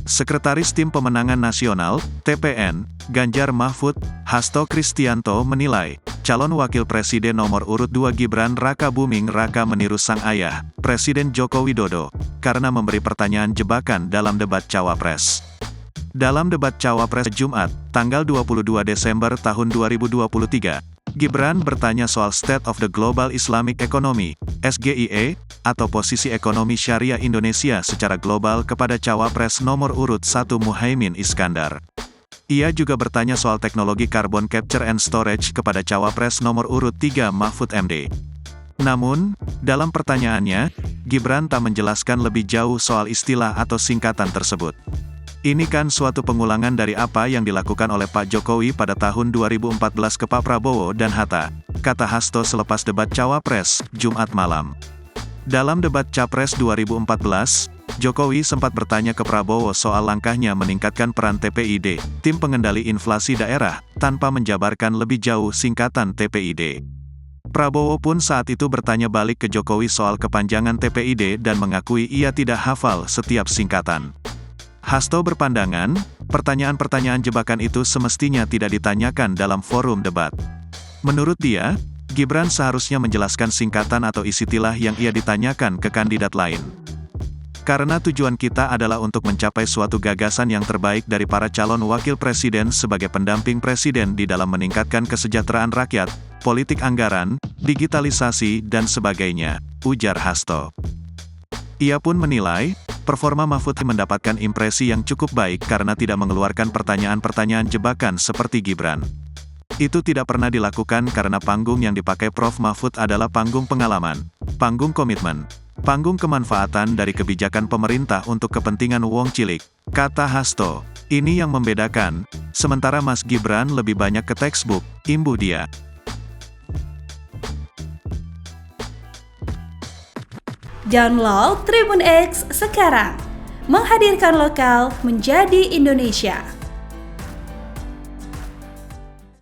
Sekretaris Tim Pemenangan Nasional, TPN, Ganjar Mahfud, Hasto Kristianto menilai, calon wakil presiden nomor urut 2 Gibran Rakabuming Raka meniru sang ayah, Presiden Joko Widodo, karena memberi pertanyaan jebakan dalam debat Cawapres. Dalam debat Cawapres Jumat, tanggal 22 Desember tahun 2023, Gibran bertanya soal State of the Global Islamic Economy, SGIE, atau posisi ekonomi syariah Indonesia secara global kepada Cawapres nomor urut 1 Muhaimin Iskandar. Ia juga bertanya soal teknologi carbon capture and storage kepada Cawapres nomor urut 3 Mahfud MD. Namun, dalam pertanyaannya, Gibran tak menjelaskan lebih jauh soal istilah atau singkatan tersebut. Ini kan suatu pengulangan dari apa yang dilakukan oleh Pak Jokowi pada tahun 2014 ke Pak Prabowo dan Hatta, kata Hasto selepas debat Cawapres, Jumat malam. Dalam debat Capres 2014, Jokowi sempat bertanya ke Prabowo soal langkahnya meningkatkan peran TPID, Tim Pengendali Inflasi Daerah, tanpa menjabarkan lebih jauh singkatan TPID. Prabowo pun saat itu bertanya balik ke Jokowi soal kepanjangan TPID dan mengakui ia tidak hafal setiap singkatan. Hasto berpandangan, pertanyaan-pertanyaan jebakan itu semestinya tidak ditanyakan dalam forum debat. Menurut dia, Gibran seharusnya menjelaskan singkatan atau istilah yang ia ditanyakan ke kandidat lain. Karena tujuan kita adalah untuk mencapai suatu gagasan yang terbaik dari para calon wakil presiden sebagai pendamping presiden di dalam meningkatkan kesejahteraan rakyat, politik anggaran, digitalisasi, dan sebagainya, ujar Hasto. Ia pun menilai, performa Mahfud mendapatkan impresi yang cukup baik karena tidak mengeluarkan pertanyaan-pertanyaan jebakan seperti Gibran. Itu tidak pernah dilakukan karena panggung yang dipakai Prof. Mahfud adalah panggung pengalaman, panggung komitmen, panggung kemanfaatan dari kebijakan pemerintah untuk kepentingan wong cilik, kata Hasto. Ini yang membedakan, sementara Mas Gibran lebih banyak ke textbook, imbuh dia. Download Tribun X sekarang, menghadirkan lokal menjadi Indonesia.